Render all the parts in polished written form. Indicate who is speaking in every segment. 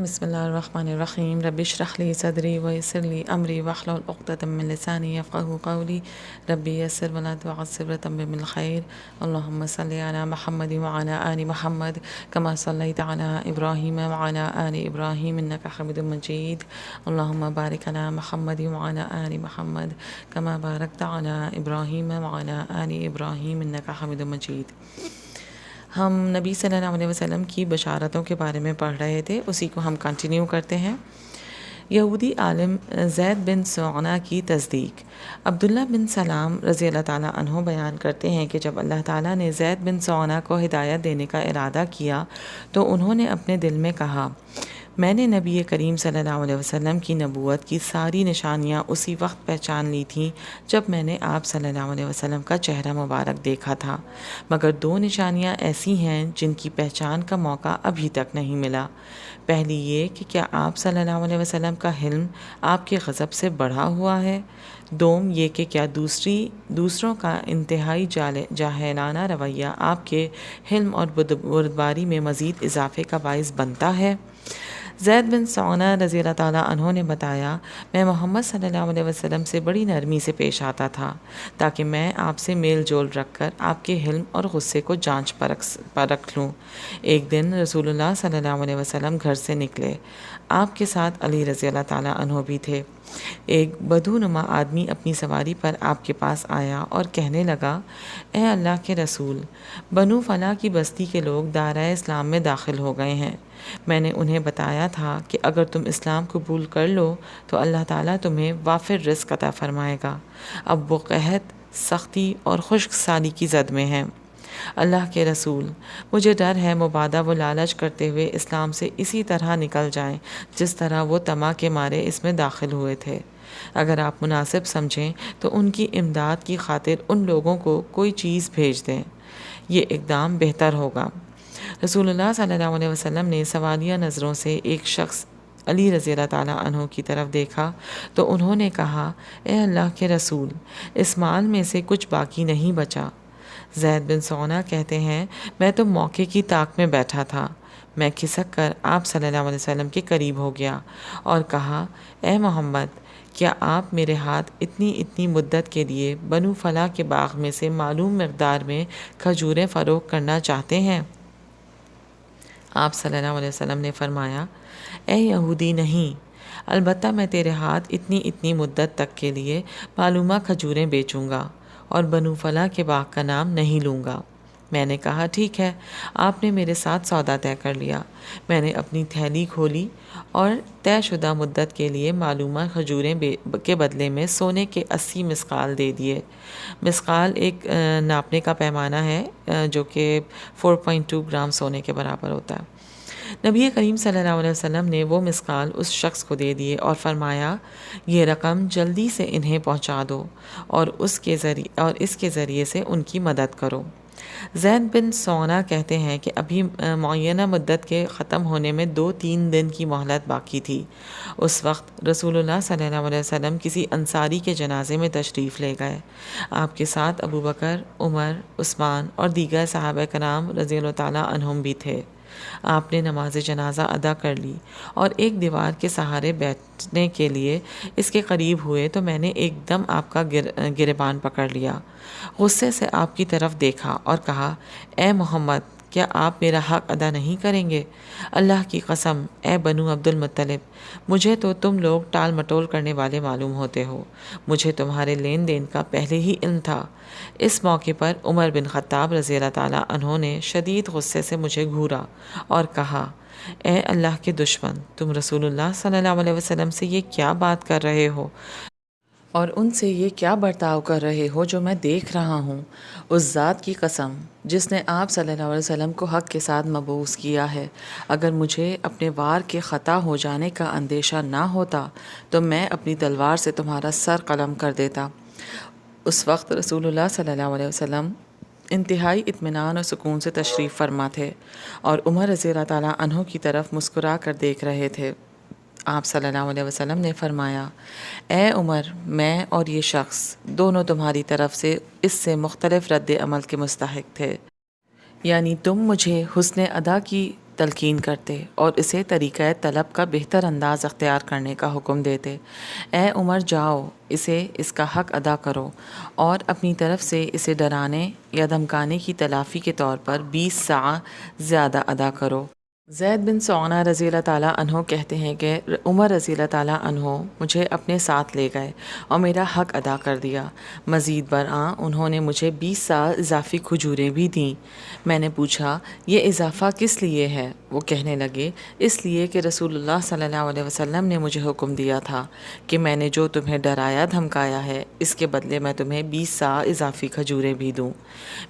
Speaker 1: بسم اللہ الرحمن الرحیم رب اشرح لی صدری ویسر لی امری واحلل عقدۃ من لسانی یفقهوا قولی ربی یسر ولا تعسر وتمم بالخیر اللهم صل علی محمد وعلى آل محمد كما صلیت علی ابراہیم وعلى آل ابراہیم انک حمید مجید اللهم بارک علی محمد وعلى آل محمد كما بارکت علی ابراہیم وعلى آل ابراہیم انک حمید مجید۔ ہم نبی صلی اللہ علیہ وسلم کی بشارتوں کے بارے میں پڑھ رہے تھے، اسی کو ہم کنٹینیو کرتے ہیں۔ یہودی عالم زید بن سعنہ کی تصدیق۔ عبداللہ بن سلام رضی اللہ تعالیٰ عنہ بیان کرتے ہیں کہ جب اللہ تعالیٰ نے زید بن سعنہ کو ہدایت دینے کا ارادہ کیا تو انہوں نے اپنے دل میں کہا، میں نے نبی کریم صلی اللہ علیہ وسلم کی نبوت کی ساری نشانیاں اسی وقت پہچان لی تھیں جب میں نے آپ صلی اللہ علیہ وسلم کا چہرہ مبارک دیکھا تھا، مگر دو نشانیاں ایسی ہیں جن کی پہچان کا موقع ابھی تک نہیں ملا۔ پہلی یہ کہ کیا آپ صلی اللہ علیہ وسلم کا حلم آپ کے غضب سے بڑھا ہوا ہے، دوم یہ کہ کیا دوسروں کا انتہائی جاہلانہ رویہ آپ کے حلم اور بردباری میں مزید اضافے کا باعث بنتا ہے۔ زید بن سعنہ رضی اللہ تعالیٰ عنہ نے بتایا، میں محمد صلی اللہ علیہ وسلم سے بڑی نرمی سے پیش آتا تھا تاکہ میں آپ سے میل جول رکھ کر آپ کے حلم اور غصے کو جانچ پرکھ لوں۔ ایک دن رسول اللہ صلی اللہ علیہ وسلم گھر سے نکلے، آپ کے ساتھ علی رضی اللہ تعالیٰ عنہ بھی تھے۔ ایک بدھو-نما آدمی اپنی سواری پر آپ کے پاس آیا اور کہنے لگا، اے اللہ کے رسول، بنو فلاں کی بستی کے لوگ دائرہ اسلام میں داخل ہو گئے ہیں۔ میں نے انہیں بتایا تھا کہ اگر تم اسلام قبول کر لو تو اللہ تعالیٰ تمہیں وافر رزق عطا فرمائے گا۔ اب وہ قحط، سختی اور خشک سالی کی زد میں ہیں۔ اللہ کے رسول، مجھے ڈر ہے مبادا وہ لالچ کرتے ہوئے اسلام سے اسی طرح نکل جائیں جس طرح وہ طمع کے مارے اس میں داخل ہوئے تھے۔ اگر آپ مناسب سمجھیں تو ان کی امداد کی خاطر ان لوگوں کو کوئی چیز بھیج دیں، یہ اقدام بہتر ہوگا۔ رسول اللہ صلی اللہ علیہ وسلم نے سوالیہ نظروں سے ایک شخص علی رضی اللہ تعالیٰ عنہ کی طرف دیکھا تو انہوں نے کہا، اے اللہ کے رسول، اس مال میں سے کچھ باقی نہیں بچا۔ زید بن سعنہ کہتے ہیں، میں تو موقع کی طاق میں بیٹھا تھا، میں کھسک کر آپ صلی اللہ علیہ وسلم کے قریب ہو گیا اور کہا، اے محمد، کیا آپ میرے ہاتھ اتنی مدت کے لیے بنو فلاں کے باغ میں سے معلوم مقدار میں کھجوریں فروخت کرنا چاہتے ہیں؟ آپ صلی اللہ علیہ وسلم نے فرمایا، اے یہودی، نہیں، البتہ میں تیرے ہاتھ اتنی مدت تک کے لیے معلومہ کھجوریں بیچوں گا اور بنو فلاں کے باغ کا نام نہیں لوں گا۔ میں نے کہا، ٹھیک ہے، آپ نے میرے ساتھ سودا طے کر لیا۔ میں نے اپنی تھیلی کھولی اور طے شدہ مدت کے لیے معلومہ کھجوریں کے بدلے میں سونے کے 80 مسقال دے دیے۔ مسقال ایک ناپنے کا پیمانہ ہے جو کہ 4.2 گرام سونے کے برابر ہوتا ہے۔ نبی کریم صلی اللہ علیہ وسلم نے وہ مسقال اس شخص کو دے دیے اور فرمایا، یہ رقم جلدی سے انہیں پہنچا دو اور اس کے ذریعے سے ان کی مدد کرو۔ زید بن سعنہ کہتے ہیں کہ ابھی معینہ مدت کے ختم ہونے میں 2-3 دن کی مہلت باقی تھی۔ اس وقت رسول اللہ صلی اللہ علیہ وسلم کسی انصاری کے جنازے میں تشریف لے گئے۔ آپ کے ساتھ ابو بکر، عمر، عثمان اور دیگر صحابہ کرام رضی اللہ تعالیٰ عنہم بھی تھے۔ آپ نے نماز جنازہ ادا کر لی اور ایک دیوار کے سہارے بیٹھنے کے لیے اس کے قریب ہوئے تو میں نے ایک دم آپ کا گریبان پکڑ لیا، غصے سے آپ کی طرف دیکھا اور کہا، اے محمد، کیا آپ میرا حق ادا نہیں کریں گے؟ اللہ کی قسم، اے بنو عبد المطلب، مجھے تو تم لوگ ٹال مٹول کرنے والے معلوم ہوتے ہو، مجھے تمہارے لین دین کا پہلے ہی علم تھا۔ اس موقع پر عمر بن خطاب رضی اللہ تعالیٰ عنہ نے شدید غصے سے مجھے گھورا اور کہا، اے اللہ کے دشمن، تم رسول اللہ صلی اللہ علیہ وسلم سے یہ کیا بات کر رہے ہو اور ان سے یہ کیا برتاؤ کر رہے ہو جو میں دیکھ رہا ہوں؟ اس ذات کی قسم جس نے آپ صلی اللہ علیہ وسلم کو حق کے ساتھ مبعوث کیا ہے، اگر مجھے اپنے وار کے خطا ہو جانے کا اندیشہ نہ ہوتا تو میں اپنی تلوار سے تمہارا سر قلم کر دیتا۔ اس وقت رسول اللہ صلی اللہ علیہ وسلم انتہائی اطمینان اور سکون سے تشریف فرما تھے اور عمر رضی اللہ تعالیٰ عنہ کی طرف مسکرا کر دیکھ رہے تھے۔ آپ صلی اللہ علیہ وسلم نے فرمایا، اے عمر، میں اور یہ شخص دونوں تمہاری طرف سے اس سے مختلف رد عمل کے مستحق تھے، یعنی تم مجھے حسن ادا کی تلقین کرتے اور اسے طریقہ طلب کا بہتر انداز اختیار کرنے کا حکم دیتے۔ اے عمر جاؤ، اس کا حق ادا کرو اور اپنی طرف سے اسے ڈرانے یا دھمکانے کی تلافی کے طور پر 20 ساع زیادہ ادا کرو۔ زید بن سعونہ رضی اللہ تعالیٰ عنہ کہتے ہیں کہ عمر رضی اللہ تعالیٰ عنہ مجھے اپنے ساتھ لے گئے اور میرا حق ادا کر دیا۔ مزید برآں انہوں نے مجھے 20 ساع اضافی کھجوریں بھی دیں۔ میں نے پوچھا یہ اضافہ کس لیے ہے؟ وہ کہنے لگے اس لیے کہ رسول اللہ صلی اللہ علیہ وسلم نے مجھے حکم دیا تھا کہ میں نے جو تمہیں ڈرایا دھمکایا ہے اس کے بدلے میں تمہیں 20 ساع اضافی کھجوریں بھی دوں۔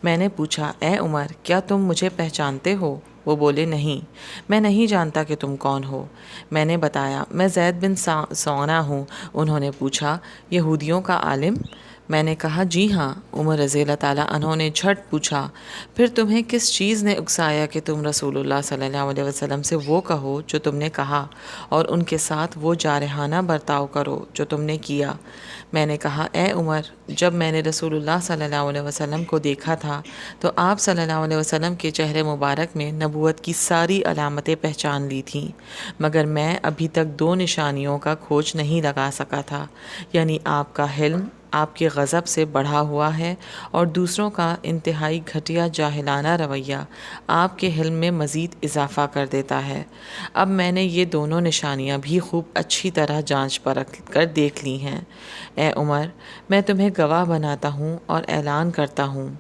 Speaker 1: میں نے پوچھا اے عمر کیا تم مجھے پہچانتے ہو؟ وہ بولے نہیں، میں نہیں جانتا کہ تم کون ہو۔ میں نے بتایا میں زید بن سعونہ ہوں۔ انہوں نے پوچھا یہودیوں کا عالم؟ میں نے کہا جی ہاں۔ عمر رضی اللہ تعالیٰ عنہ نے جھٹ پوچھا پھر تمہیں کس چیز نے اکسایا کہ تم رسول اللہ صلی اللہ علیہ وسلم سے وہ کہو جو تم نے کہا اور ان کے ساتھ وہ جارحانہ برتاؤ کرو جو تم نے کیا؟ میں نے کہا اے عمر جب میں نے رسول اللہ صلی اللہ علیہ وسلم کو دیکھا تھا تو آپ صلی اللہ علیہ وسلم کے چہرے مبارک میں نبوت کی ساری علامتیں پہچان لی تھیں، مگر میں ابھی تک 2 نشانیوں کا کھوج نہیں لگا سکا تھا، یعنی آپ کا حلم آپ کے غضب سے بڑھا ہوا ہے اور دوسروں کا انتہائی گھٹیا جاہلانہ رویہ آپ کے حلم میں مزید اضافہ کر دیتا ہے۔ اب میں نے یہ دونوں نشانیاں بھی خوب اچھی طرح جانچ پرکھ کر دیکھ لی ہیں۔ اے عمر میں تمہیں گواہ بناتا ہوں اور اعلان کرتا ہوں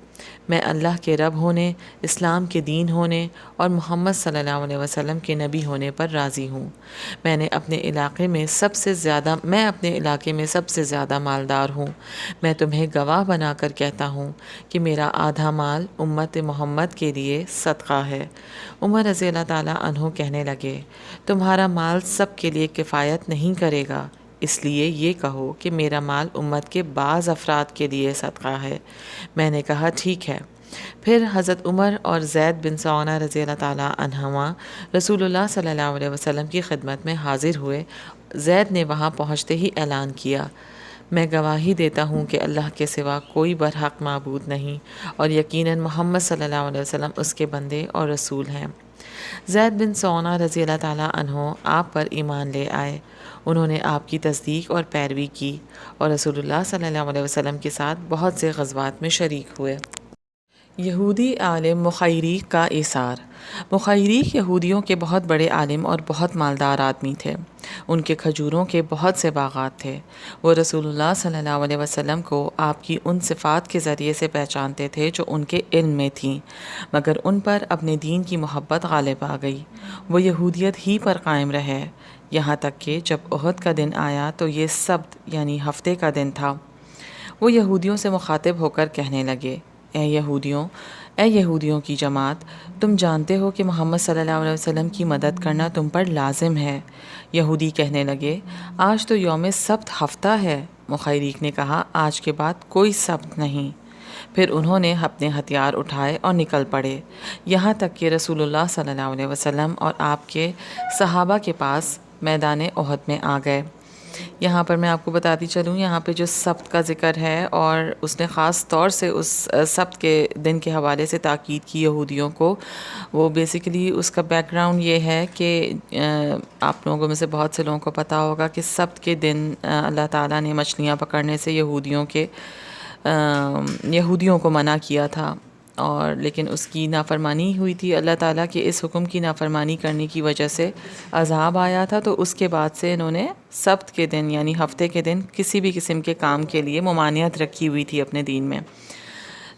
Speaker 1: میں اللہ کے رب ہونے، اسلام کے دین ہونے اور محمد صلی اللہ علیہ وسلم کے نبی ہونے پر راضی ہوں۔ میں اپنے علاقے میں سب سے زیادہ مالدار ہوں۔ میں تمہیں گواہ بنا کر کہتا ہوں کہ میرا آدھا مال امت محمد کے لیے صدقہ ہے۔ عمر رضی اللہ تعالیٰ عنہ کہنے لگے تمہارا مال سب کے لیے کفایت نہیں کرے گا، اس لیے یہ کہو کہ میرا مال امت کے بعض افراد کے لیے صدقہ ہے۔ میں نے کہا ٹھیک ہے۔ پھر حضرت عمر اور زید بن سعونہ رضی اللہ تعالیٰ عنہما رسول اللہ صلی اللہ علیہ وسلم کی خدمت میں حاضر ہوئے۔ زید نے وہاں پہنچتے ہی اعلان کیا میں گواہی دیتا ہوں کہ اللہ کے سوا کوئی برحق معبود نہیں اور یقیناً محمد صلی اللہ علیہ وسلم اس کے بندے اور رسول ہیں۔ زید بن سعونہ رضی اللہ تعالیٰ عنہ آپ پر ایمان لے آئے۔ انہوں نے آپ کی تصدیق اور پیروی کی اور رسول اللہ صلی اللہ علیہ وسلم کے ساتھ بہت سے غزوات میں شریک ہوئے۔ یہودی عالم مخیریق کا ایثار۔ مخیریق یہودیوں کے بہت بڑے عالم اور بہت مالدار آدمی تھے۔ ان کے کھجوروں کے بہت سے باغات تھے۔ وہ رسول اللہ صلی اللہ علیہ وسلم کو آپ کی ان صفات کے ذریعے سے پہچانتے تھے جو ان کے علم میں تھیں، مگر ان پر اپنے دین کی محبت غالب آ گئی۔ وہ یہودیت ہی پر قائم رہے، یہاں تک کہ جب احد کا دن آیا تو یہ سبت یعنی ہفتے کا دن تھا۔ وہ یہودیوں سے مخاطب ہو کر کہنے لگے اے یہودیوں کی جماعت، تم جانتے ہو کہ محمد صلی اللہ علیہ وسلم کی مدد کرنا تم پر لازم ہے۔ یہودی کہنے لگے آج تو یوم سبت ہفتہ ہے۔ مخیریق نے کہا آج کے بعد کوئی سبت نہیں۔ پھر انہوں نے اپنے ہتھیار اٹھائے اور نکل پڑے، یہاں تک کہ رسول اللہ صلی اللہ علیہ وسلم اور آپ کے صحابہ کے پاس میدان احد میں آ گئے۔ یہاں پر میں آپ کو بتاتی چلوں، یہاں پہ جو سبت کا ذکر ہے اور اس نے خاص طور سے اس سبت کے دن کے حوالے سے تاکید کی یہودیوں کو، وہ بیسیکلی اس کا بیک گراؤنڈ یہ ہے کہ آپ لوگوں میں سے بہت سے لوگوں کو پتہ ہوگا کہ سبت کے دن اللہ تعالیٰ نے مچھلیاں پکڑنے سے یہودیوں کو منع کیا تھا، اور لیکن اس کی نافرمانی ہوئی تھی۔ اللہ تعالیٰ کے اس حکم کی نافرمانی کرنے کی وجہ سے عذاب آیا تھا، تو اس کے بعد سے انہوں نے سبت کے دن یعنی ہفتے کے دن کسی بھی قسم کے کام کے لیے ممانعت رکھی ہوئی تھی اپنے دین میں۔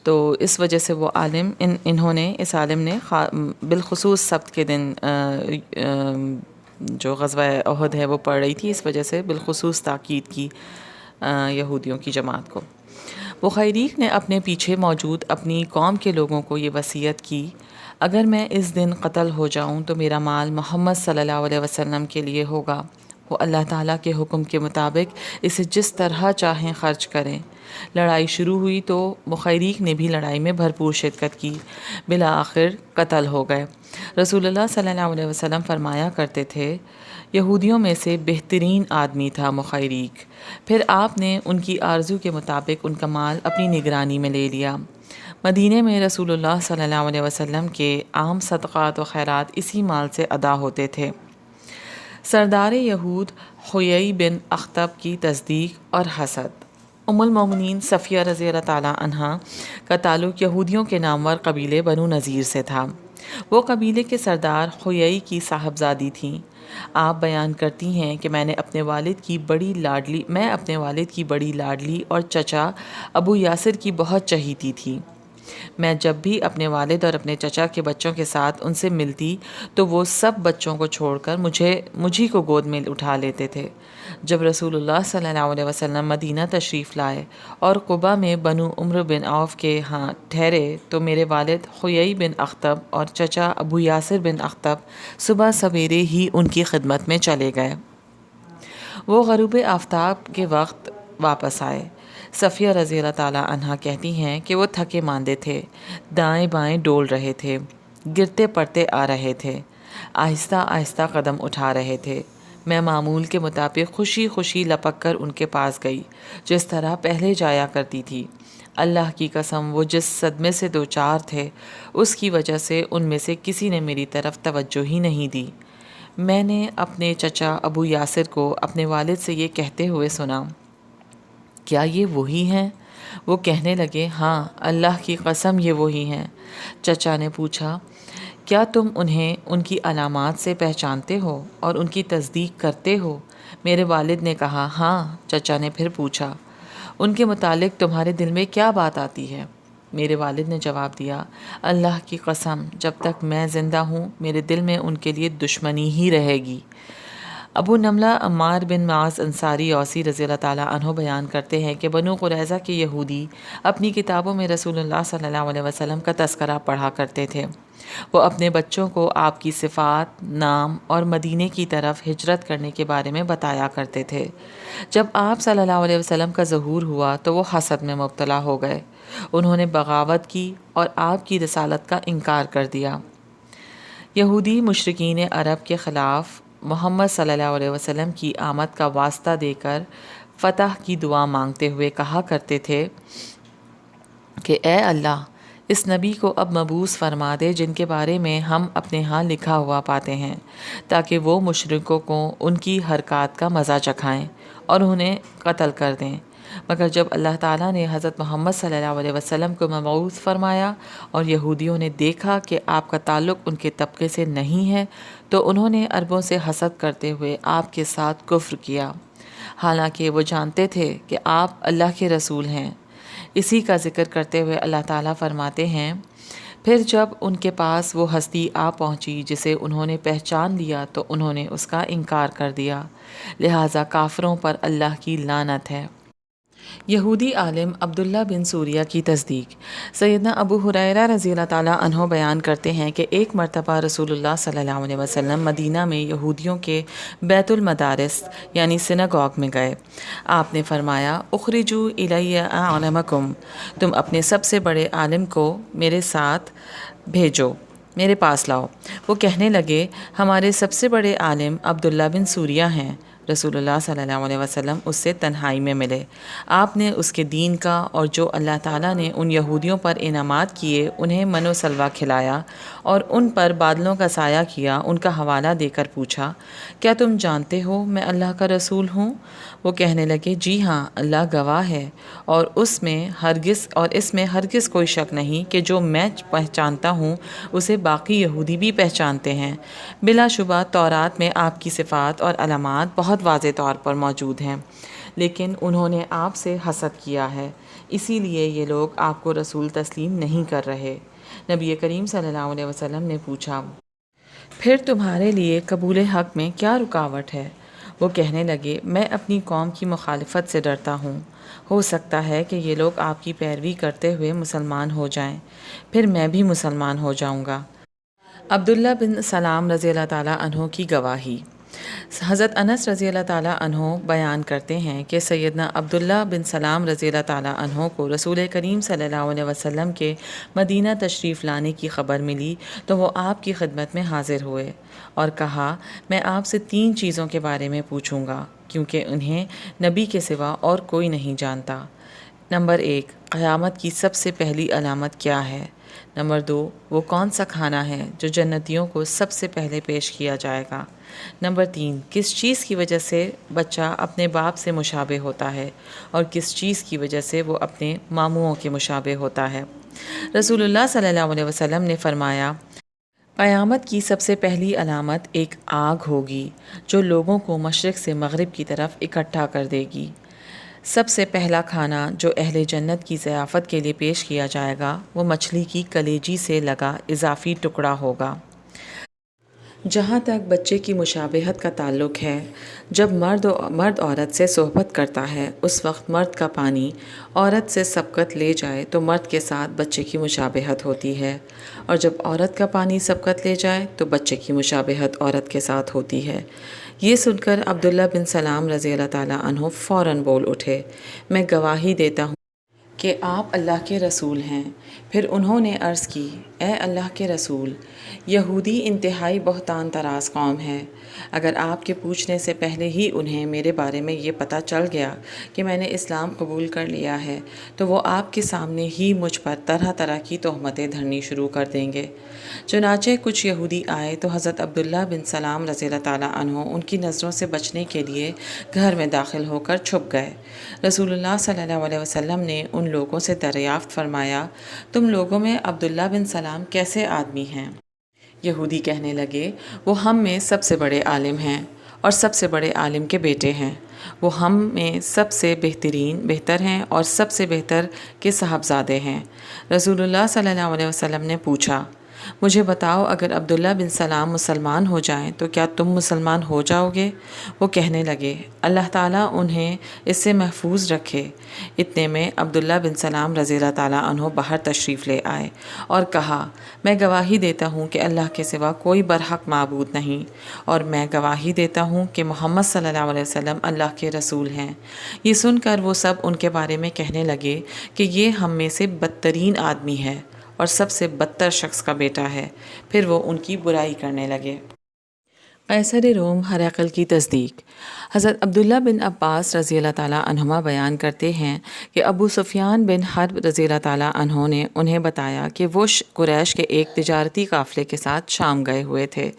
Speaker 1: تو اس وجہ سے وہ عالم اس عالم نے بالخصوص سبت کے دن جو غزوہ احد ہے وہ پڑھ رہی تھی، اس وجہ سے بالخصوص تاکید کی یہودیوں کی جماعت کو۔ مخیریق نے اپنے پیچھے موجود اپنی قوم کے لوگوں کو یہ وصیت کی اگر میں اس دن قتل ہو جاؤں تو میرا مال محمد صلی اللہ علیہ وسلم کے لیے ہوگا، وہ اللہ تعالیٰ کے حکم کے مطابق اسے جس طرح چاہیں خرچ کریں۔ لڑائی شروع ہوئی تو مخیریق نے بھی لڑائی میں بھرپور شرکت کی، بالآخر قتل ہو گئے۔ رسول اللہ صلی اللہ علیہ وسلم فرمایا کرتے تھے یہودیوں میں سے بہترین آدمی تھا مخیریق۔ پھر آپ نے ان کی آرزو کے مطابق ان کا مال اپنی نگرانی میں لے لیا۔ مدینے میں رسول صلی اللہ علیہ وسلم کے عام صدقات و خیرات اسی مال سے ادا ہوتے تھے۔ سردار یہود حیی بن اخطب کی تصدیق اور حسد۔ ام المومنین صفیہ رضی اللہ تعالیٰ عنہا کا تعلق یہودیوں کے نامور قبیلے بنو نذیر سے تھا۔ وہ قبیلے کے سردار حیی کی صاحبزادی تھیں۔ آپ بیان کرتی ہیں کہ میں اپنے والد کی بڑی لاڈلی اور چچا ابو یاسر کی بہت چہیتی تھی۔ میں جب بھی اپنے والد اور اپنے چچا کے بچوں کے ساتھ ان سے ملتی تو وہ سب بچوں کو چھوڑ کر مجھی کو گود میں اٹھا لیتے تھے۔ جب رسول اللہ صلی اللہ علیہ وسلم مدینہ تشریف لائے اور قباء میں بنو عمرو بن عوف کے ہاں ٹھہرے تو میرے والد حیی بن اخطب اور چچا ابو یاسر بن اخطب صبح سویرے ہی ان کی خدمت میں چلے گئے۔ وہ غروب آفتاب کے وقت واپس آئے۔ صفیہ رضی اللہ تعالیٰ عنہا کہتی ہیں کہ وہ تھکے ماندے تھے، دائیں بائیں ڈول رہے تھے، گرتے پڑتے آ رہے تھے، آہستہ آہستہ قدم اٹھا رہے تھے۔ میں معمول کے مطابق خوشی خوشی لپک کر ان کے پاس گئی، جس طرح پہلے جایا کرتی تھی۔ اللہ کی قسم وہ جس صدمے سے دوچار تھے اس کی وجہ سے ان میں سے کسی نے میری طرف توجہ ہی نہیں دی۔ میں نے اپنے چچا ابو یاسر کو اپنے والد سے یہ کہتے ہوئے سنا، کیا یہ وہی ہیں؟ وہ کہنے لگے، ہاں اللہ کی قسم یہ وہی ہیں۔ چچا نے پوچھا، کیا تم انہیں ان کی علامات سے پہچانتے ہو اور ان کی تصدیق کرتے ہو؟ میرے والد نے کہا، ہاں۔ چچا نے پھر پوچھا، ان کے متعلق تمہارے دل میں کیا بات آتی ہے؟ میرے والد نے جواب دیا، اللہ کی قسم جب تک میں زندہ ہوں میرے دل میں ان کے لیے دشمنی ہی رہے گی۔ ابو نملہ عمار بن معاذ انصاری اوسی رضی اللہ تعالیٰ عنہ بیان کرتے ہیں کہ بنو قریظہ کے یہودی اپنی کتابوں میں رسول اللہ صلی اللہ علیہ وسلم کا تذکرہ پڑھا کرتے تھے۔ وہ اپنے بچوں کو آپ کی صفات، نام اور مدینے کی طرف ہجرت کرنے کے بارے میں بتایا کرتے تھے۔ جب آپ صلی اللہ علیہ وسلم کا ظہور ہوا تو وہ حسد میں مبتلا ہو گئے۔ انہوں نے بغاوت کی اور آپ کی رسالت کا انکار کر دیا۔ یہودی مشرکین عرب کے خلاف محمد صلی اللہ علیہ وسلم کی آمد کا واسطہ دے کر فتح کی دعا مانگتے ہوئے کہا کرتے تھے کہ اے اللہ، اس نبی کو اب مبعوث فرما دے جن کے بارے میں ہم اپنے ہاں لکھا ہوا پاتے ہیں، تاکہ وہ مشرکوں کو ان کی حرکات کا مزہ چکھائیں اور انہیں قتل کر دیں۔ مگر جب اللہ تعالیٰ نے حضرت محمد صلی اللہ علیہ وسلم کو مبعوث فرمایا اور یہودیوں نے دیکھا کہ آپ کا تعلق ان کے طبقے سے نہیں ہے تو انہوں نے عربوں سے حسد کرتے ہوئے آپ کے ساتھ کفر کیا، حالانکہ وہ جانتے تھے کہ آپ اللہ کے رسول ہیں۔ اسی کا ذکر کرتے ہوئے اللہ تعالیٰ فرماتے ہیں، پھر جب ان کے پاس وہ ہستی آ پہنچی جسے انہوں نے پہچان لیا تو انہوں نے اس کا انکار کر دیا، لہٰذا کافروں پر اللہ کی لعنت ہے۔ یہودی عالم عبداللہ بن سوریہ کی تصدیق۔ سیدنا ابو ہریرہ رضی اللہ تعالیٰ عنہ بیان کرتے ہیں کہ ایک مرتبہ رسول اللہ صلی اللہ علیہ وسلم مدینہ میں یہودیوں کے بیت المدارس یعنی سیناگوگ میں گئے۔ آپ نے فرمایا، اخرجوا الی اعلمکم، تم اپنے سب سے بڑے عالم کو میرے ساتھ بھیجو، میرے پاس لاؤ۔ وہ کہنے لگے، ہمارے سب سے بڑے عالم عبداللہ بن سوریہ ہیں۔ رسول اللہ صلی اللہ علیہ وسلم اس سے تنہائی میں ملے۔ آپ نے اس کے دین کا اور جو اللہ تعالیٰ نے ان یہودیوں پر انعامات کیے انہیں من و سلوہ کھلایا اور ان پر بادلوں کا سایہ کیا، ان کا حوالہ دے کر پوچھا، کیا تم جانتے ہو میں اللہ کا رسول ہوں؟ وہ کہنے لگے، جی ہاں، اللہ گواہ ہے اور اس میں ہرگز کوئی شک نہیں کہ جو میں پہچانتا ہوں اسے باقی یہودی بھی پہچانتے ہیں۔ بلا شبہ تورات میں آپ کی صفات اور علامات بہت واضح طور پر موجود ہیں، لیکن انہوں نے آپ سے حسد کیا ہے، اسی لیے یہ لوگ آپ کو رسول تسلیم نہیں کر رہے۔ نبی کریم صلی اللہ علیہ وسلم نے پوچھا، پھر تمہارے لیے قبول حق میں کیا رکاوٹ ہے؟ وہ کہنے لگے، میں اپنی قوم کی مخالفت سے ڈرتا ہوں، ہو سکتا ہے کہ یہ لوگ آپ کی پیروی کرتے ہوئے مسلمان ہو جائیں، پھر میں بھی مسلمان ہو جاؤں گا۔ عبداللہ بن سلام رضی اللہ تعالیٰ عنہ کی گواہی۔ حضرت انس رضی اللہ تعالیٰ عنہ بیان کرتے ہیں کہ سیدنا عبداللہ بن سلام رضی اللہ تعالیٰ عنہ کو رسول کریم صلی اللہ علیہ وسلم کے مدینہ تشریف لانے کی خبر ملی تو وہ آپ کی خدمت میں حاضر ہوئے اور کہا، میں آپ سے 3 چیزوں کے بارے میں پوچھوں گا کیونکہ انہیں نبی کے سوا اور کوئی نہیں جانتا۔ نمبر 1، قیامت کی سب سے پہلی علامت کیا ہے؟ نمبر 2، وہ کون سا کھانا ہے جو جنتیوں کو سب سے پہلے پیش کیا جائے گا؟ نمبر 3، کس چیز کی وجہ سے بچہ اپنے باپ سے مشابہ ہوتا ہے اور کس چیز کی وجہ سے وہ اپنے ماموؤں کے مشابہ ہوتا ہے؟ رسول اللہ صلی اللہ علیہ وسلم نے فرمایا، قیامت کی سب سے پہلی علامت ایک آگ ہوگی جو لوگوں کو مشرق سے مغرب کی طرف اکٹھا کر دے گی۔ سب سے پہلا کھانا جو اہل جنت کی ضیافت کے لیے پیش کیا جائے گا وہ مچھلی کی کلیجی سے لگا اضافی ٹکڑا ہوگا۔ جہاں تک بچے کی مشابہت کا تعلق ہے، جب مرد عورت سے صحبت کرتا ہے اس وقت مرد کا پانی عورت سے سبقت لے جائے تو مرد کے ساتھ بچے کی مشابہت ہوتی ہے، اور جب عورت کا پانی سبقت لے جائے تو بچے کی مشابہت عورت کے ساتھ ہوتی ہے۔ یہ سن کر عبداللہ بن سلام رضی اللہ تعالیٰ عنہ فوراً بول اٹھے، میں گواہی دیتا ہوں کہ آپ اللہ کے رسول ہیں۔ پھر انہوں نے عرض کی، اے اللہ کے رسول، یہودی انتہائی بہتان طراز قوم ہے۔ اگر آپ کے پوچھنے سے پہلے ہی انہیں میرے بارے میں یہ پتہ چل گیا کہ میں نے اسلام قبول کر لیا ہے تو وہ آپ کے سامنے ہی مجھ پر طرح طرح کی تہمتیں دھرنی شروع کر دیں گے۔ چنانچہ کچھ یہودی آئے تو حضرت عبداللہ بن سلام رضی اللہ تعالیٰ عنہ ان کی نظروں سے بچنے کے لیے گھر میں داخل ہو کر چھپ گئے۔ رسول اللہ صلی اللہ علیہ وسلم نے ان لوگوں سے دریافت فرمایا، تم لوگوں میں عبداللہ بن سلام کیسے آدمی ہیں؟ یہودی کہنے لگے، وہ ہم میں سب سے بڑے عالم ہیں اور سب سے بڑے عالم کے بیٹے ہیں۔ وہ ہم میں سب سے بہتر ہیں اور سب سے بہتر کے صاحبزادے ہیں۔ رسول اللہ صلی اللہ علیہ وسلم نے پوچھا، مجھے بتاؤ، اگر عبداللہ بن سلام مسلمان ہو جائیں تو کیا تم مسلمان ہو جاؤ گے؟ وہ کہنے لگے، اللہ تعالیٰ انہیں اس سے محفوظ رکھے۔ اتنے میں عبداللہ بن سلام رضی اللہ تعالیٰ عنہ باہر تشریف لے آئے اور کہا، میں گواہی دیتا ہوں کہ اللہ کے سوا کوئی برحق معبود نہیں، اور میں گواہی دیتا ہوں کہ محمد صلی اللہ علیہ وسلم اللہ کے رسول ہیں۔ یہ سن کر وہ سب ان کے بارے میں کہنے لگے کہ یہ ہم میں سے بدترین آدمی ہے اور سب سے بدتر شخص کا بیٹا ہے۔ پھر وہ ان کی برائی کرنے لگے۔ قیصر روم ہرقل کی تصدیق۔ حضرت عبداللہ بن عباس رضی اللہ تعالیٰ عنہما بیان کرتے ہیں کہ ابو سفیان بن حرب رضی اللہ تعالیٰ عنہ نے انہیں بتایا کہ وہ قریش کے ایک تجارتی قافلے کے ساتھ شام گئے ہوئے تھے۔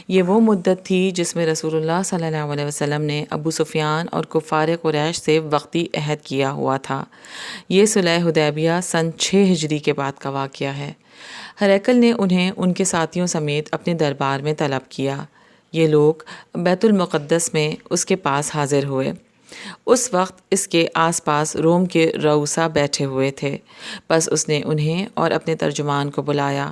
Speaker 1: یہ وہ مدت تھی جس میں رسول اللہ صلی اللہ علیہ وسلم نے ابو سفیان اور کفار قریش سے وقتی عہد کیا ہوا تھا۔ یہ صلح حدیبیہ سن 6 ہجری کے بعد کا واقعہ ہے۔ ہرقل نے انہیں ان کے ساتھیوں سمیت اپنے دربار میں طلب کیا۔ یہ لوگ بیت المقدس میں اس کے پاس حاضر ہوئے۔ اس وقت اس کے آس پاس روم کے رؤسا بیٹھے ہوئے تھے۔ بس اس نے انہیں اور اپنے ترجمان کو بلایا،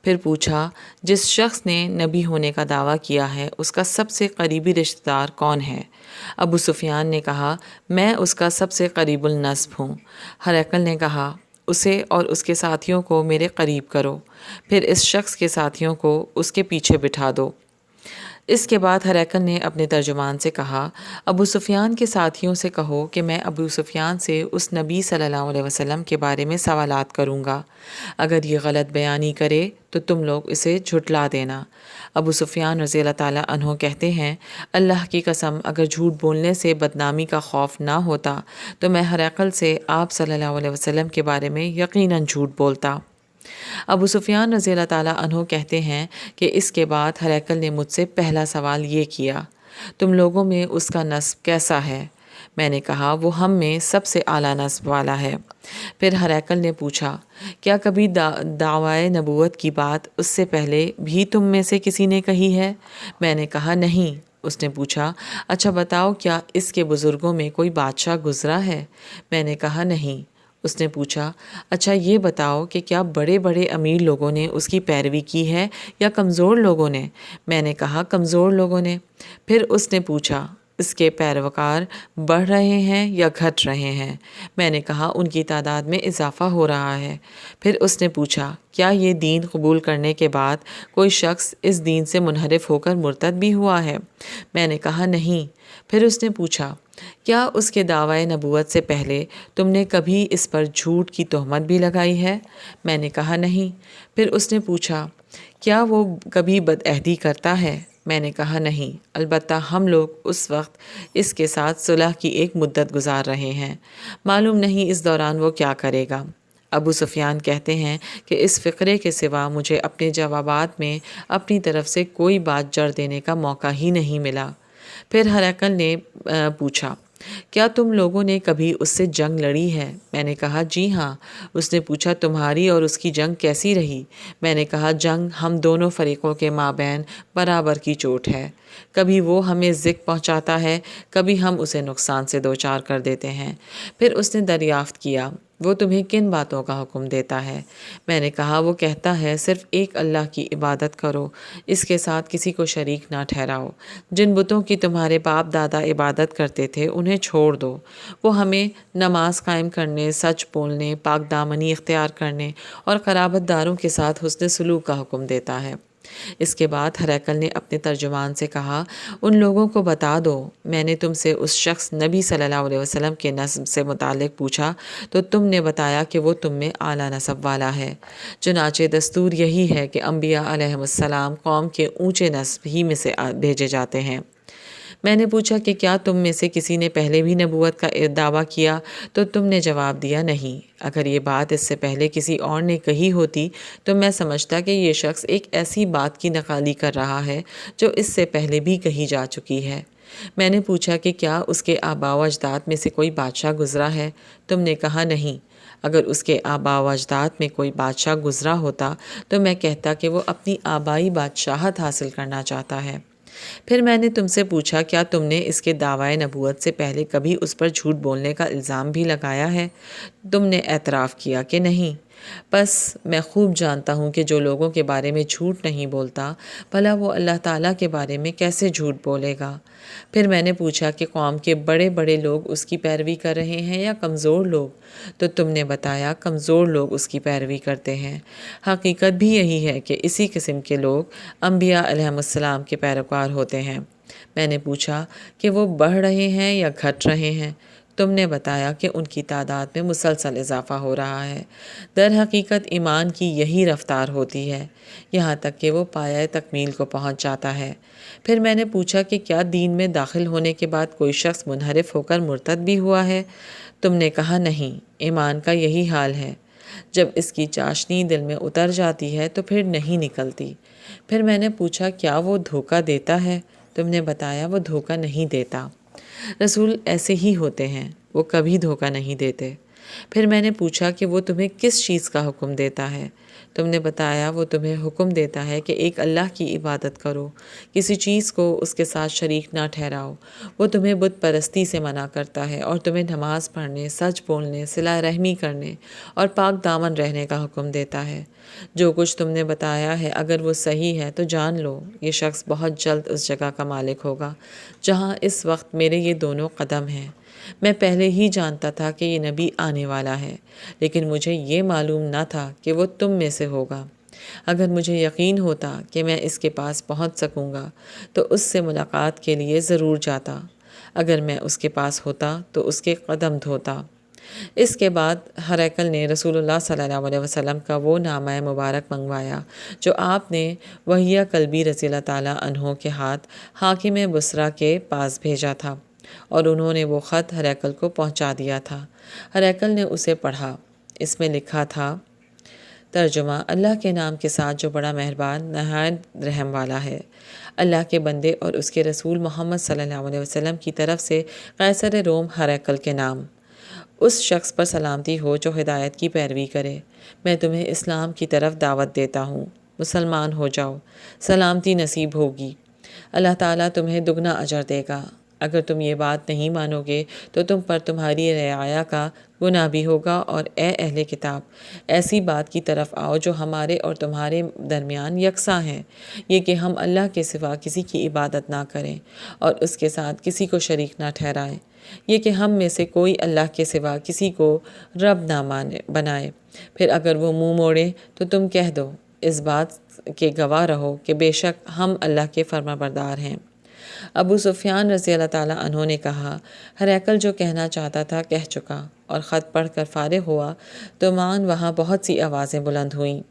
Speaker 1: پھر پوچھا، جس شخص نے نبی ہونے کا دعویٰ کیا ہے اس کا سب سے قریبی رشتہ دار کون ہے؟ ابو سفیان نے کہا، میں اس کا سب سے قریب النسب ہوں۔ ہرقل نے کہا، اسے اور اس کے ساتھیوں کو میرے قریب کرو، پھر اس شخص کے ساتھیوں کو اس کے پیچھے بٹھا دو۔ اس کے بعد ہرقل نے اپنے ترجمان سے کہا، ابو سفیان کے ساتھیوں سے کہو کہ میں ابو سفیان سے اس نبی صلی اللہ علیہ وسلم کے بارے میں سوالات کروں گا، اگر یہ غلط بیانی کرے تو تم لوگ اسے جھٹلا دینا۔ ابو سفیان رضی اللہ تعالیٰ عنہ کہتے ہیں، اللہ کی قسم اگر جھوٹ بولنے سے بدنامی کا خوف نہ ہوتا تو میں ہرقل سے آپ صلی اللہ علیہ وسلم کے بارے میں یقیناً جھوٹ بولتا۔ ابو سفیان رضی اللہ تعالیٰ عنہ کہتے ہیں کہ اس کے بعد ہرقل نے مجھ سے پہلا سوال یہ کیا، تم لوگوں میں اس کا نسب کیسا ہے؟ میں نے کہا، وہ ہم میں سب سے اعلیٰ نسب والا ہے۔ پھر ہرقل نے پوچھا، کیا کبھی دعویٰ نبوت کی بات اس سے پہلے بھی تم میں سے کسی نے کہی ہے؟ میں نے کہا، نہیں۔ اس نے پوچھا، اچھا بتاؤ، کیا اس کے بزرگوں میں کوئی بادشاہ گزرا ہے؟ میں نے کہا، نہیں۔ اس نے پوچھا، اچھا یہ بتاؤ کہ کیا بڑے بڑے امیر لوگوں نے اس کی پیروی کی ہے یا کمزور لوگوں نے؟ میں نے کہا، کمزور لوگوں نے۔ پھر اس نے پوچھا، اس کے پیروکار بڑھ رہے ہیں یا گھٹ رہے ہیں؟ میں نے کہا، ان کی تعداد میں اضافہ ہو رہا ہے۔ پھر اس نے پوچھا، کیا یہ دین قبول کرنے کے بعد کوئی شخص اس دین سے منحرف ہو کر مرتد بھی ہوا ہے؟ میں نے کہا، نہیں۔ پھر اس نے پوچھا، کیا اس کے دعوی نبوت سے پہلے تم نے کبھی اس پر جھوٹ کی تہمت بھی لگائی ہے؟ میں نے کہا، نہیں۔ پھر اس نے پوچھا، کیا وہ کبھی بدعہدی کرتا ہے؟ میں نے کہا نہیں، البتہ ہم لوگ اس وقت اس کے ساتھ صلح کی ایک مدت گزار رہے ہیں، معلوم نہیں اس دوران وہ کیا کرے گا۔ ابو سفیان کہتے ہیں کہ اس فقرے کے سوا مجھے اپنے جوابات میں اپنی طرف سے کوئی بات جڑ دینے کا موقع ہی نہیں ملا۔ پھر ہرقل نے پوچھا، کیا تم لوگوں نے کبھی اس سے جنگ لڑی ہے؟ میں نے کہا جی ہاں۔ اس نے پوچھا تمہاری اور اس کی جنگ کیسی رہی؟ میں نے کہا جنگ ہم دونوں فریقوں کے مابین برابر کی چوٹ ہے، کبھی وہ ہمیں ذک پہنچاتا ہے، کبھی ہم اسے نقصان سے دوچار کر دیتے ہیں۔ پھر اس نے دریافت کیا، وہ تمہیں کن باتوں کا حکم دیتا ہے؟ میں نے کہا وہ کہتا ہے صرف ایک اللہ کی عبادت کرو، اس کے ساتھ کسی کو شریک نہ ٹھہراؤ، جن بتوں کی تمہارے باپ دادا عبادت کرتے تھے انہیں چھوڑ دو۔ وہ ہمیں نماز قائم کرنے، سچ بولنے، پاک دامنی اختیار کرنے اور قرابت داروں کے ساتھ حسن سلوک کا حکم دیتا ہے۔ اس کے بعد ہرقل نے اپنے ترجمان سے کہا، ان لوگوں کو بتا دو میں نے تم سے اس شخص نبی صلی اللہ علیہ وسلم کے نسب سے متعلق پوچھا تو تم نے بتایا کہ وہ تم میں اعلیٰ نسب والا ہے، چنانچہ دستور یہی ہے کہ انبیاء علیہم السلام قوم کے اونچے نسب ہی میں سے بھیجے جاتے ہیں۔ میں نے پوچھا کہ کیا تم میں سے کسی نے پہلے بھی نبوت کا دعویٰ کیا؟ تو تم نے جواب دیا نہیں۔ اگر یہ بات اس سے پہلے کسی اور نے کہی ہوتی تو میں سمجھتا کہ یہ شخص ایک ایسی بات کی نقالی کر رہا ہے جو اس سے پہلے بھی کہی جا چکی ہے۔ میں نے پوچھا کہ کیا اس کے آباء و اجداد میں سے کوئی بادشاہ گزرا ہے؟ تم نے کہا نہیں۔ اگر اس کے آباء و اجداد میں کوئی بادشاہ گزرا ہوتا تو میں کہتا کہ وہ اپنی آبائی بادشاہت حاصل کرنا چاہتا ہے۔ پھر میں نے تم سے پوچھا کیا تم نے اس کے دعویٰ نبوت سے پہلے کبھی اس پر جھوٹ بولنے کا الزام بھی لگایا ہے؟ تم نے اعتراف کیا کہ نہیں۔ بس میں خوب جانتا ہوں کہ جو لوگوں کے بارے میں جھوٹ نہیں بولتا بھلا وہ اللہ تعالیٰ کے بارے میں کیسے جھوٹ بولے گا؟ پھر میں نے پوچھا کہ قوم کے بڑے بڑے لوگ اس کی پیروی کر رہے ہیں یا کمزور لوگ؟ تو تم نے بتایا کمزور لوگ اس کی پیروی کرتے ہیں۔ حقیقت بھی یہی ہے کہ اسی قسم کے لوگ انبیاء علیہم السلام کے پیروکار ہوتے ہیں۔ میں نے پوچھا کہ وہ بڑھ رہے ہیں یا گھٹ رہے ہیں؟ تم نے بتایا کہ ان کی تعداد میں مسلسل اضافہ ہو رہا ہے۔ در حقیقت ایمان کی یہی رفتار ہوتی ہے، یہاں تک کہ وہ پایۂ تکمیل کو پہنچ جاتا ہے۔ پھر میں نے پوچھا کہ کیا دین میں داخل ہونے کے بعد کوئی شخص منحرف ہو کر مرتد بھی ہوا ہے؟ تم نے کہا نہیں، ایمان کا یہی حال ہے، جب اس کی چاشنی دل میں اتر جاتی ہے تو پھر نہیں نکلتی۔ پھر میں نے پوچھا کیا وہ دھوکہ دیتا ہے؟ تم نے بتایا وہ دھوکہ نہیں دیتا، رسول ایسے ہی ہوتے ہیں، وہ کبھی دھوکہ نہیں دیتے۔ پھر میں نے پوچھا کہ وہ تمہیں کس چیز کا حکم دیتا ہے؟ تم نے بتایا وہ تمہیں حکم دیتا ہے کہ ایک اللہ کی عبادت کرو، کسی چیز کو اس کے ساتھ شریک نہ ٹھہراؤ۔ وہ تمہیں بت پرستی سے منع کرتا ہے اور تمہیں نماز پڑھنے، سچ بولنے، صلہ رحمی کرنے اور پاک دامن رہنے کا حکم دیتا ہے۔ جو کچھ تم نے بتایا ہے اگر وہ صحیح ہے تو جان لو یہ شخص بہت جلد اس جگہ کا مالک ہوگا جہاں اس وقت میرے یہ دونوں قدم ہیں۔ میں پہلے ہی جانتا تھا کہ یہ نبی آنے والا ہے، لیکن مجھے یہ معلوم نہ تھا کہ وہ تم میں سے ہوگا۔ اگر مجھے یقین ہوتا کہ میں اس کے پاس پہنچ سکوں گا تو اس سے ملاقات کے لیے ضرور جاتا، اگر میں اس کے پاس ہوتا تو اس کے قدم دھوتا۔ اس کے بعد ہرقل نے رسول اللہ صلی اللہ علیہ وسلم کا وہ نامہ مبارک منگوایا جو آپ نے وحیہ کلبی رضی اللہ تعالیٰ عنہ کے ہاتھ حاکم بصرہ کے پاس بھیجا تھا، اور انہوں نے وہ خط ہرقل کو پہنچا دیا تھا۔ ہرقل نے اسے پڑھا۔ اس میں لکھا تھا، ترجمہ: اللہ کے نام کے ساتھ جو بڑا مہربان نہایت رحم والا ہے۔ اللہ کے بندے اور اس کے رسول محمد صلی اللہ علیہ وسلم کی طرف سے قیصر روم ہرقل کے نام، اس شخص پر سلامتی ہو جو ہدایت کی پیروی کرے۔ میں تمہیں اسلام کی طرف دعوت دیتا ہوں، مسلمان ہو جاؤ، سلامتی نصیب ہوگی، اللہ تعالیٰ تمہیں دگنا اجر دے گا۔ اگر تم یہ بات نہیں مانو گے تو تم پر تمہاری رعایا کا گناہ بھی ہوگا، اور اے اہل کتاب، ایسی بات کی طرف آؤ جو ہمارے اور تمہارے درمیان یکساں ہے، یہ کہ ہم اللہ کے سوا کسی کی عبادت نہ کریں اور اس کے ساتھ کسی کو شریک نہ ٹھہرائیں، یہ کہ ہم میں سے کوئی اللہ کے سوا کسی کو رب نہ بنائے۔ پھر اگر وہ منہ موڑیں تو تم کہہ دو، اس بات کے گواہ رہو کہ بے شک ہم اللہ کے فرمانبردار ہیں۔ ابو سفیان رضی اللہ تعالیٰ عنہ نے کہا، ہرقل جو کہنا چاہتا تھا کہہ چکا، اور خط پڑھ کر فارغ ہوا تو وہاں بہت سی آوازیں بلند ہوئیں۔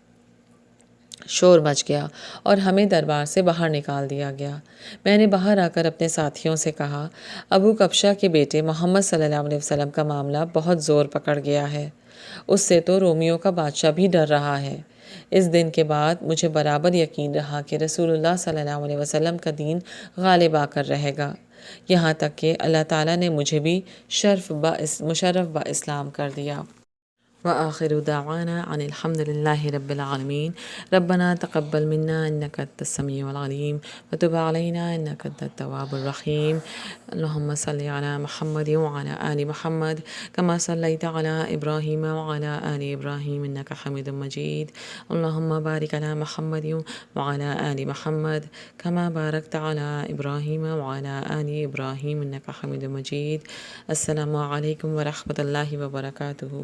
Speaker 1: شور مچ گیا اور ہمیں دربار سے باہر نکال دیا گیا۔ میں نے باہر آ کر اپنے ساتھیوں سے کہا، ابو کبشہ کے بیٹے محمد صلی اللہ علیہ وسلم کا معاملہ بہت زور پکڑ گیا ہے، اس سے تو رومیوں کا بادشاہ بھی ڈر رہا ہے۔ اس دن کے بعد مجھے برابر یقین رہا کہ رسول اللہ صلی اللہ علیہ وسلم کا دین غالب آ کر رہے گا، یہاں تک کہ اللہ تعالیٰ نے مجھے بھی مشرف با اسلام کر دیا۔ وآخر دعوانا عن الحمد لله رب العالمين ربنا تقبل منا إنك أنت السميع العليم وتب علينا إنك أنت التواب الرحيم اللهم صل على محمد وعلى آل محمد كما صليت على إبراهيم وعلى آل إبراهيم إنك حميد مجيد اللهم بارك على محمد وعلى آل محمد كما باركت على إبراهيم وعلى آل إبراهيم إنك حميد مجيد۔ السلام علیکم ورحمۃ اللہ وبرکاتہ۔